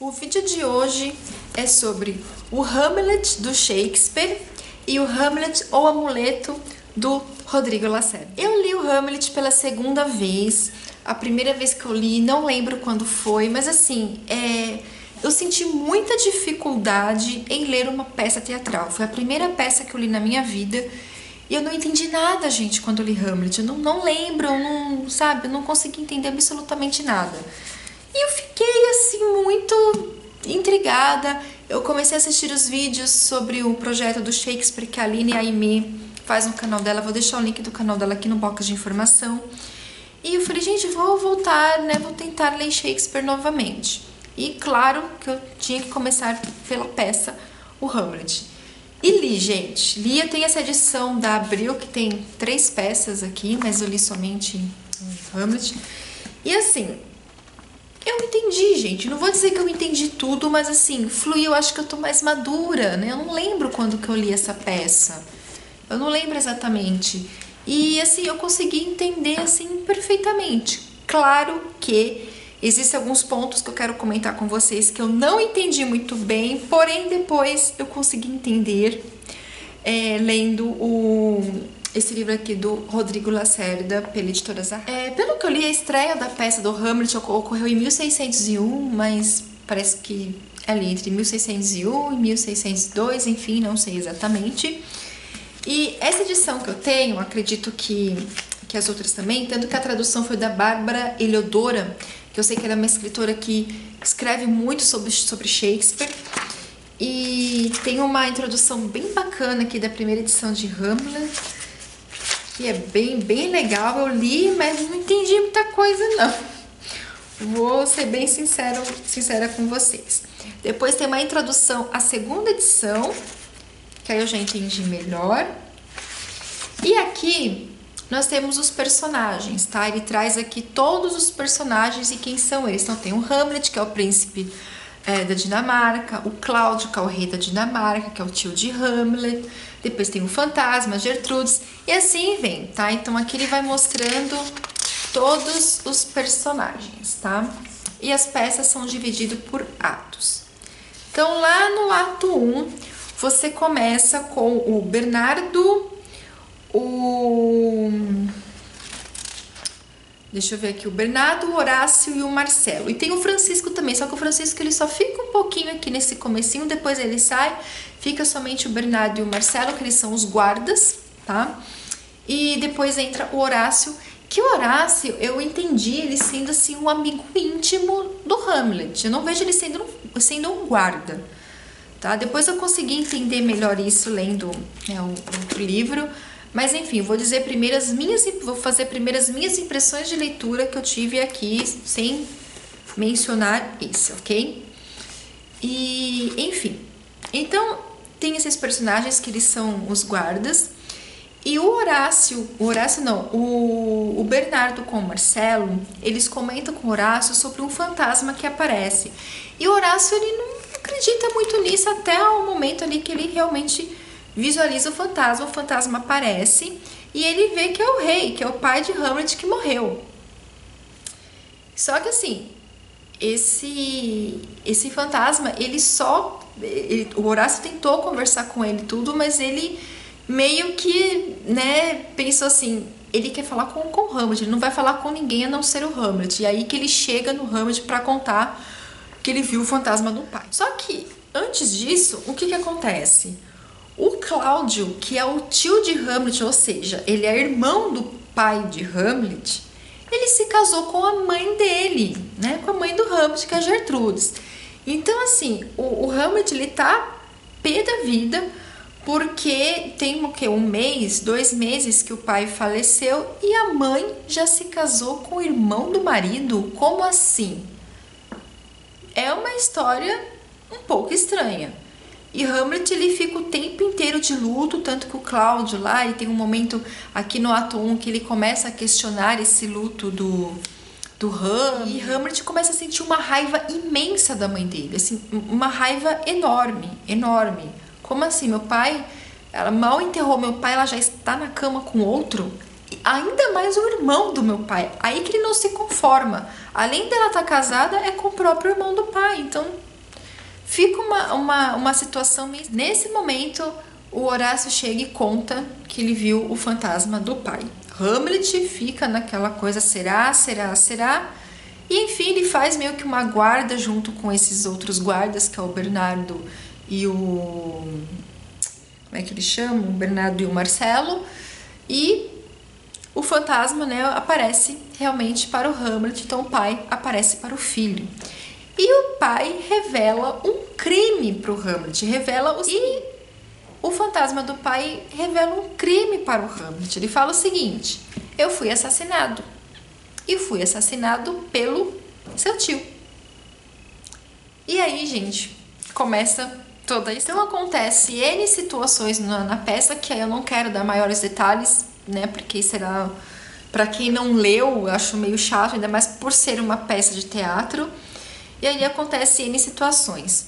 O vídeo de hoje é sobre o Hamlet do Shakespeare e o Hamlet ou Amuleto do Rodrigo Lacerda. Eu li o Hamlet pela segunda vez. A primeira vez que eu li, não lembro quando foi, mas assim, eu senti muita dificuldade em ler uma peça teatral. Foi a primeira peça que eu li na minha vida e eu não entendi nada, gente, quando eu li Hamlet. Eu não lembro, eu não consegui entender absolutamente nada. E eu fiquei, assim, muito intrigada. Eu comecei a assistir os vídeos sobre o projeto do Shakespeare que a Aline Aimee faz no canal dela. Vou deixar o link do canal dela aqui no box de informação. E eu falei, gente, vou voltar, né? Vou tentar ler Shakespeare novamente. E claro que eu tinha que começar pela peça, o Hamlet. E li, gente. Li, eu tenho essa edição da Abril, que tem 3 peças aqui, mas eu li somente o Hamlet. E assim, eu entendi, gente. Não vou dizer que eu entendi tudo, mas assim, fluiu. Eu acho que eu tô mais madura, né? Eu não lembro quando que eu li essa peça. Eu não lembro exatamente. E assim, eu consegui entender assim perfeitamente. Claro que existem alguns pontos que eu quero comentar com vocês que eu não entendi muito bem, porém depois eu consegui entender lendo esse livro aqui do Rodrigo Lacerda, pela editora Zahar. Pelo que eu li, a estreia da peça do Hamlet ocorreu em 1601, mas parece que ali entre 1601 e 1602, enfim, não sei exatamente. E essa edição que eu tenho, acredito que as outras também, tanto que a tradução foi da Bárbara Heliodora, que eu sei que ela é uma escritora que escreve muito sobre Shakespeare. E tem uma introdução bem bacana aqui da primeira edição de Hamlet, que é bem legal. Eu li, mas não entendi muita coisa, não. Vou ser bem sincera com vocês. Depois tem uma introdução à segunda edição, que aí eu já entendi melhor. E aqui nós temos os personagens, tá? Ele traz aqui todos os personagens e quem são eles. Então tem o Hamlet, que é o príncipe da Dinamarca, o Cláudio, que é o rei da Dinamarca, que é o tio de Hamlet. Depois tem o fantasma, Gertrudes, e assim vem, tá? Então aqui ele vai mostrando todos os personagens, tá? E as peças são divididas por atos. Então lá no ato 1, você começa com o Bernardo, deixa eu ver aqui, o Bernardo, o Horácio e o Marcelo. E tem o Francisco também, só que o Francisco ele só fica um pouquinho aqui nesse comecinho, depois ele sai, fica somente o Bernardo e o Marcelo, que eles são os guardas, tá? E depois entra o Horácio, que o Horácio, eu entendi ele sendo assim um amigo íntimo do Hamlet. Eu não vejo ele sendo um guarda, tá? Depois eu consegui entender melhor isso lendo, né, o outro livro. Mas enfim, vou fazer primeiro as minhas impressões de leitura que eu tive aqui, sem mencionar isso, ok? E enfim, então tem esses personagens que eles são os guardas. E o Bernardo com o Marcelo, eles comentam com o Horácio sobre um fantasma que aparece. E o Horácio, ele não acredita muito nisso até o momento ali que ele realmente visualiza o fantasma aparece e ele vê que é o rei, que é o pai de Hamlet que morreu. Só que assim, esse fantasma, o Horácio tentou conversar com ele tudo, mas ele meio que, né, pensou assim, ele quer falar com o Hamlet, ele não vai falar com ninguém a não ser o Hamlet. E aí que ele chega no Hamlet para contar que ele viu o fantasma do pai. Só que antes disso, o que acontece? O Cláudio, que é o tio de Hamlet, ou seja, ele é irmão do pai de Hamlet, ele se casou com a mãe dele, né? Com a mãe do Hamlet, que é a Gertrudes. Então, assim, o Hamlet, ele tá pé da vida, porque tem o quê? 1 mês, 2 meses que o pai faleceu e a mãe já se casou com o irmão do marido? Como assim? É uma história um pouco estranha. E Hamlet, ele fica o tempo inteiro de luto, tanto que o Cláudio lá, ele tem um momento aqui no ato 1 que ele começa a questionar esse luto do Hamlet. E Hamlet começa a sentir uma raiva imensa da mãe dele, assim, uma raiva enorme. Como assim? Meu pai, ela mal enterrou meu pai, ela já está na cama com outro? Ainda mais o irmão do meu pai. Aí que ele não se conforma. Além dela estar casada, é com o próprio irmão do pai. Então, Fica uma situação... Nesse momento, o Horácio chega e conta que ele viu o fantasma do pai. Hamlet fica naquela coisa, será, será, será? E enfim, ele faz meio que uma guarda junto com esses outros guardas, que é o Bernardo e o... como é que eles chamam? O Bernardo e o Marcelo. E o fantasma, né, aparece realmente para o Hamlet, então o pai aparece para o filho. E o pai revela um crime para o Hamlet, e o fantasma do pai revela um crime para o Hamlet. Ele fala o seguinte: eu fui assassinado, e fui assassinado pelo seu tio. E aí, gente, começa toda isso. Então acontece N situações na peça, que aí eu não quero dar maiores detalhes, né, porque será... Pra quem não leu, eu acho meio chato, ainda mais por ser uma peça de teatro. E aí acontece N situações.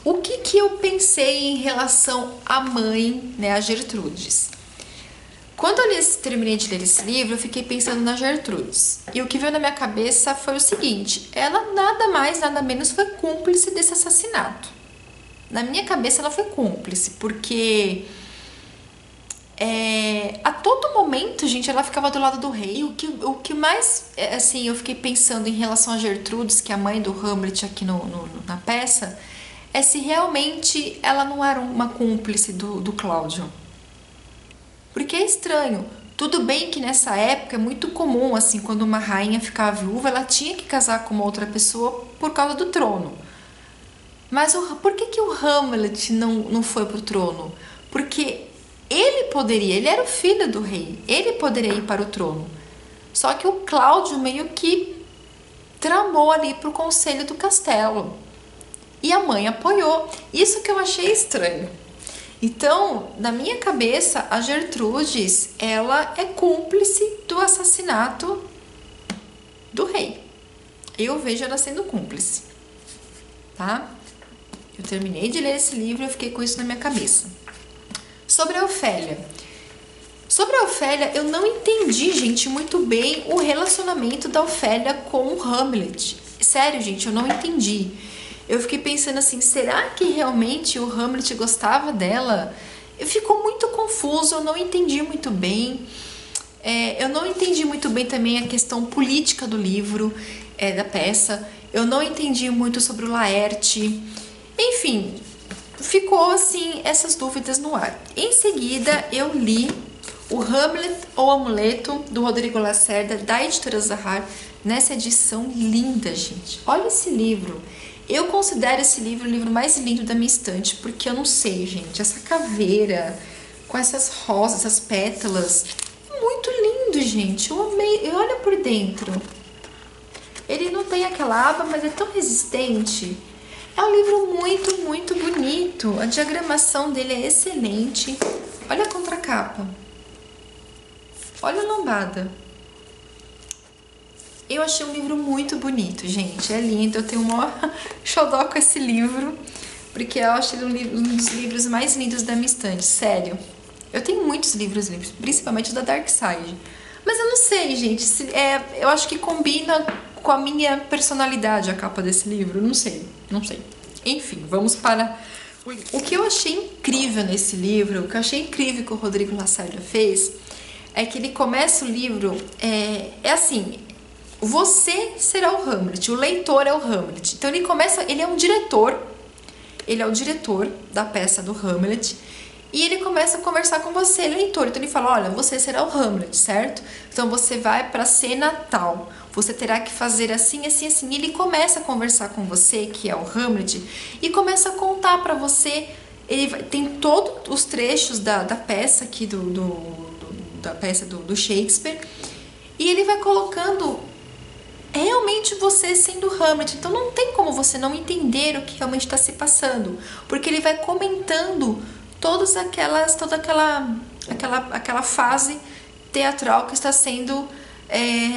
O que eu pensei em relação à mãe, né, a Gertrudes? Quando eu terminei de ler esse livro, eu fiquei pensando na Gertrudes. E o que veio na minha cabeça foi o seguinte: ela nada mais, nada menos foi cúmplice desse assassinato. Na minha cabeça ela foi cúmplice, porque... a todo momento, gente, ela ficava do lado do rei. E o que mais, assim, eu fiquei pensando em relação a Gertrudes, que é a mãe do Hamlet aqui na peça, é se realmente ela não era uma cúmplice do Cláudio. Porque é estranho. Tudo bem que nessa época é muito comum, assim, quando uma rainha ficava viúva, ela tinha que casar com uma outra pessoa por causa do trono. Mas por que o Hamlet não foi pro trono? Porque... ele era o filho do rei, ele poderia ir para o trono. Só que o Cláudio meio que tramou ali pro conselho do castelo. E a mãe apoiou. Isso que eu achei estranho. Então, na minha cabeça, a Gertrudes, ela é cúmplice do assassinato do rei. Eu vejo ela sendo cúmplice, tá? Eu terminei de ler esse livro e eu fiquei com isso na minha cabeça. Sobre a Ofélia. Sobre a Ofélia, eu não entendi, gente, muito bem o relacionamento da Ofélia com o Hamlet. Sério, gente, eu não entendi. Eu fiquei pensando assim, será que realmente o Hamlet gostava dela? Ficou muito confuso, eu não entendi muito bem. Eu não entendi muito bem também a questão política do livro, da peça. Eu não entendi muito sobre o Laerte. Enfim... ficou assim essas dúvidas no ar. Em seguida eu li o Hamlet ou Amuleto do Rodrigo Lacerda, da editora Zahar, nessa edição linda, gente. Olha esse livro. Eu considero esse livro o livro mais lindo da minha estante, porque eu não sei, gente, essa caveira com essas rosas, essas pétalas, muito lindo, gente. Eu amei. E olha por dentro. Ele não tem aquela aba, mas é tão resistente. É um livro muito, muito bonito. A diagramação dele é excelente. Olha a contracapa. Olha a lombada. Eu achei um livro muito bonito, gente. É lindo. Eu tenho um maior xodó com esse livro, porque eu acho ele um dos livros mais lindos da minha estante. Sério. Eu tenho muitos livros, principalmente da Dark Side. Mas eu não sei, gente. Eu acho que combina com a minha personalidade a capa desse livro. Não sei. Enfim, vamos para... O que eu achei incrível nesse livro, o que eu achei incrível que o Rodrigo Lacerda fez, é que ele começa o livro... assim... Você será o Hamlet, o leitor é o Hamlet. Então ele começa, ele é o diretor da peça do Hamlet, e ele começa a conversar com você, leitor. Então ele fala, olha, você será o Hamlet, certo? Então você vai para a cena tal, você terá que fazer assim, assim, assim. E ele começa a conversar com você, que é o Hamlet, e começa a contar para você. Tem todos os trechos da peça aqui, da peça do Shakespeare, e ele vai colocando realmente você sendo Hamlet. Então não tem como você não entender o que realmente está se passando, porque ele vai comentando toda aquela fase teatral que está sendo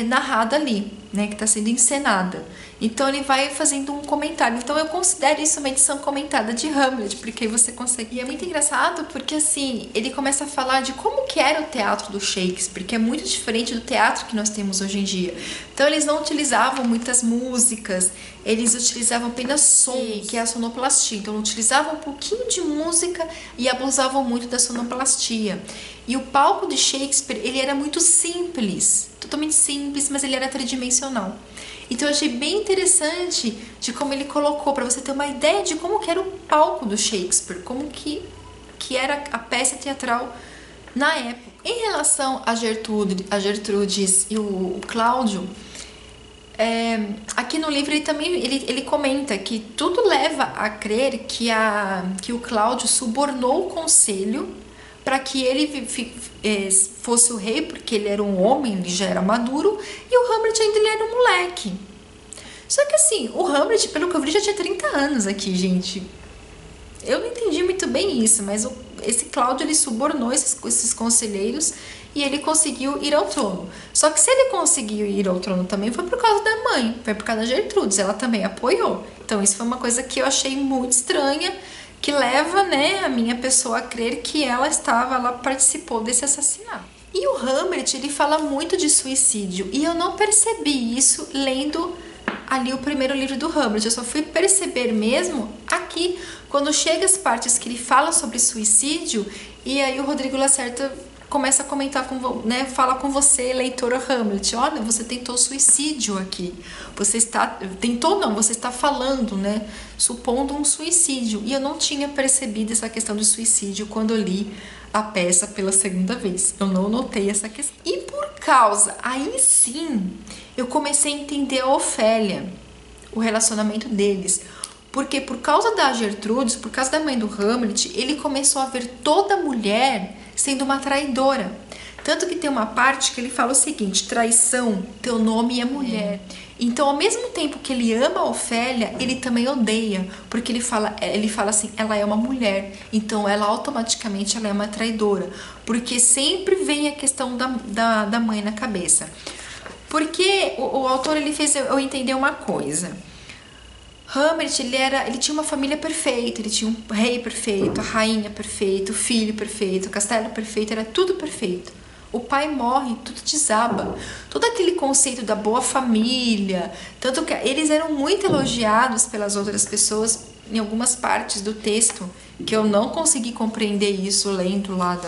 narrada ali, né, que está sendo encenada. Então ele vai fazendo um comentário. Então eu considero isso uma edição comentada de Hamlet, porque aí você consegue. E é muito engraçado porque assim, ele começa a falar de como que era o teatro do Shakespeare, que é muito diferente do teatro que nós temos hoje em dia. Então eles não utilizavam muitas músicas, eles utilizavam apenas som, que é a sonoplastia. Então utilizavam um pouquinho de música e abusavam muito da sonoplastia. E o palco de Shakespeare, ele era muito simples, totalmente simples, mas ele era tridimensional. Então eu achei bem interessante de como ele colocou, para você ter uma ideia de como que era o palco do Shakespeare, como que era a peça teatral na época. Em relação a Gertrudes e o Cláudio, aqui no livro ele também ele comenta que tudo leva a crer que o Cláudio subornou o conselho para que ele fosse o rei, porque ele era um homem, ele já era maduro, e o Hamlet ainda ele era um moleque. Só que assim, o Hamlet, pelo que eu vi, já tinha 30 anos aqui, gente. Eu não entendi muito bem isso, mas esse Cláudio, ele subornou esses conselheiros e ele conseguiu ir ao trono. Só que se ele conseguiu ir ao trono também foi por causa da mãe, foi por causa da Gertrudes, ela também apoiou. Então isso foi uma coisa que eu achei muito estranha, que leva, né, a minha pessoa a crer que ela participou desse assassinato. E o Hamlet, ele fala muito de suicídio, e eu não percebi isso lendo ali o primeiro livro do Hamlet. Eu só fui perceber mesmo aqui, quando chega as partes que ele fala sobre suicídio, e aí o Rodrigo Lacerda começa a comentar fala com você, leitor Hamlet, olha, você tentou suicídio aqui, você está falando, né, supondo um suicídio, e eu não tinha percebido essa questão do suicídio quando eu li a peça pela segunda vez, eu não notei essa questão. E por causa, aí sim, eu comecei a entender a Ofélia, o relacionamento deles, porque por causa da Gertrudes, por causa da mãe do Hamlet, ele começou a ver toda mulher sendo uma traidora. Tanto que tem uma parte que ele fala o seguinte: traição, teu nome é mulher. Então, ao mesmo tempo que ele ama a Ofélia, ele também odeia, porque ele fala assim, ela é uma mulher, então ela automaticamente ela é uma traidora, porque sempre vem a questão da mãe na cabeça. Porque o autor ele fez eu entender uma coisa. Hamlet, ele tinha uma família perfeita, ele tinha um rei perfeito, a rainha perfeita, o filho perfeito, o castelo perfeito, era tudo perfeito. O pai morre, tudo desaba. Todo aquele conceito da boa família, tanto que eles eram muito elogiados pelas outras pessoas em algumas partes do texto, que eu não consegui compreender isso lendo lá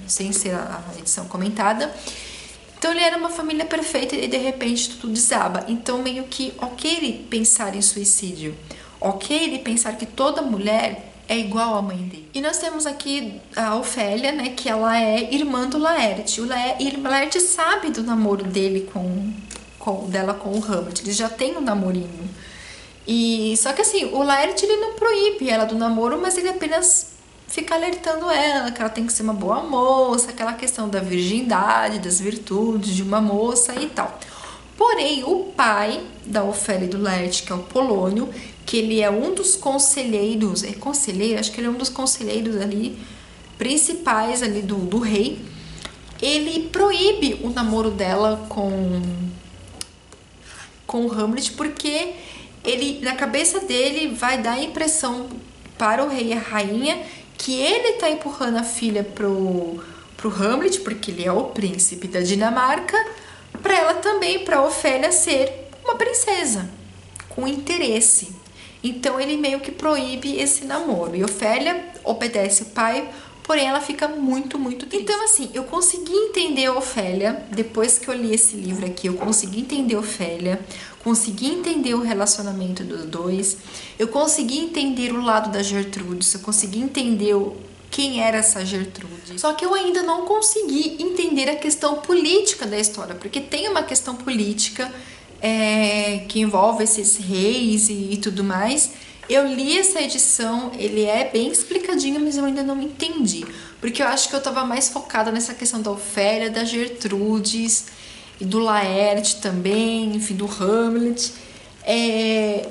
sem ser a edição comentada. Então ele era uma família perfeita e de repente tudo desaba. Então meio que ok ele pensar em suicídio, ok ele pensar que toda mulher é igual à mãe dele. E nós temos aqui a Ofélia, né, que ela é irmã do Laerte. O Laerte sabe do namoro dele dela com o Hamlet, eles já têm um namorinho. E só que assim, o Laerte ele não proíbe ela do namoro, mas ele apenas fica alertando ela, que ela tem que ser uma boa moça, aquela questão da virgindade, das virtudes de uma moça e tal. Porém, o pai da Ofélia e do Laerte, que é o Polônio, que ele é um dos conselheiros, acho que ele é um dos conselheiros ali, principais ali do rei, ele proíbe o namoro dela com o Hamlet, porque ele, na cabeça dele, vai dar a impressão para o rei e a rainha que ele tá empurrando a filha pro Hamlet, porque ele é o príncipe da Dinamarca, para ela também, para Ofélia ser uma princesa, com interesse. Então ele meio que proíbe esse namoro. E Ofélia obedece o pai, porém ela fica muito, muito triste. Então assim, eu consegui entender a Ofélia, depois que eu li esse livro aqui, eu consegui entender a Ofélia, consegui entender o relacionamento dos dois, eu consegui entender o lado da Gertrudes, eu consegui entender quem era essa Gertrude. Só que eu ainda não consegui entender a questão política da história, porque tem uma questão política que envolve esses reis e tudo mais. Eu li essa edição, ele é bem explicadinho, mas eu ainda não entendi, porque eu acho que eu tava mais focada nessa questão da Ofélia, da Gertrudes e do Laerte também, enfim, do Hamlet.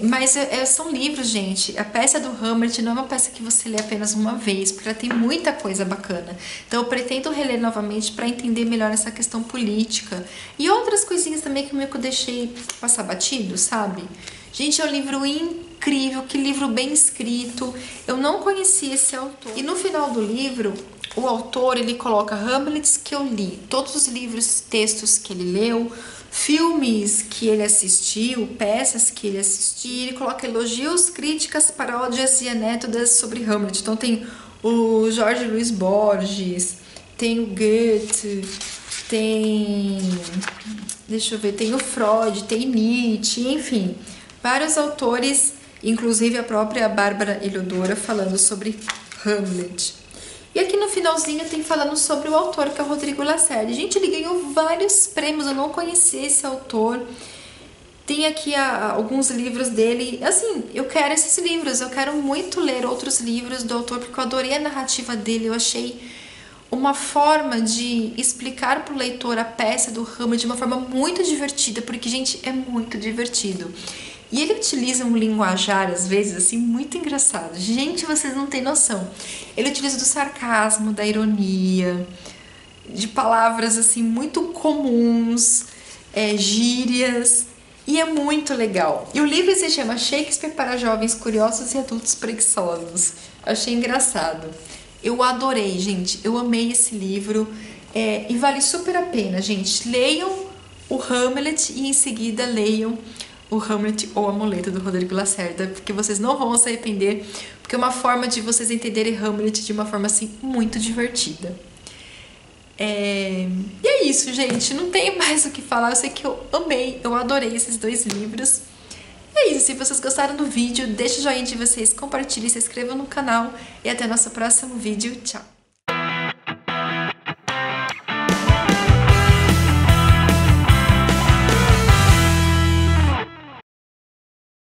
Mas são livros, gente. A peça do Hamlet não é uma peça que você lê apenas uma vez, porque ela tem muita coisa bacana. Então eu pretendo reler novamente para entender melhor essa questão política e outras coisinhas também que meio que eu deixei passar batido, sabe? Gente, é um livro incrível, que livro bem escrito. Eu não conhecia esse autor. E no final do livro, o autor, ele coloca Hamlet que eu li, todos os livros, textos que ele leu, filmes que ele assistiu, peças que ele assistiu, ele coloca elogios, críticas, paródias e anédotas sobre Hamlet. Então tem o Jorge Luiz Borges, tem o Goethe, tem, deixa eu ver, tem o Freud, tem Nietzsche, enfim, vários autores, inclusive a própria Bárbara Heliodora falando sobre Hamlet. E aqui no finalzinho tem falando sobre o autor, que é o Rodrigo Lacerda. Gente, ele ganhou vários prêmios, eu não conhecia esse autor. Tem aqui alguns livros dele. Assim, eu quero esses livros, eu quero muito ler outros livros do autor, porque eu adorei a narrativa dele, eu achei uma forma de explicar para o leitor a peça do Hamlet de uma forma muito divertida, porque, gente, é muito divertido. E ele utiliza um linguajar, às vezes, assim, muito engraçado. Gente, vocês não têm noção. Ele utiliza do sarcasmo, da ironia, de palavras, assim, muito comuns, gírias, e é muito legal. E o livro se chama Shakespeare para Jovens Curiosos e Adultos Preguiçosos. Achei engraçado. Eu adorei, gente. Eu amei esse livro. E vale super a pena, gente. Leiam o Hamlet e em seguida leiam o Hamlet ou Amuleto do Rodrigo Lacerda, porque vocês não vão se arrepender, porque é uma forma de vocês entenderem Hamlet de uma forma assim muito divertida. E é isso, gente, não tem mais o que falar, eu sei que eu amei, eu adorei esses dois livros. É isso, se vocês gostaram do vídeo, deixa o joinha de vocês, compartilhem, se inscrevam no canal e até nosso próximo vídeo. Tchau!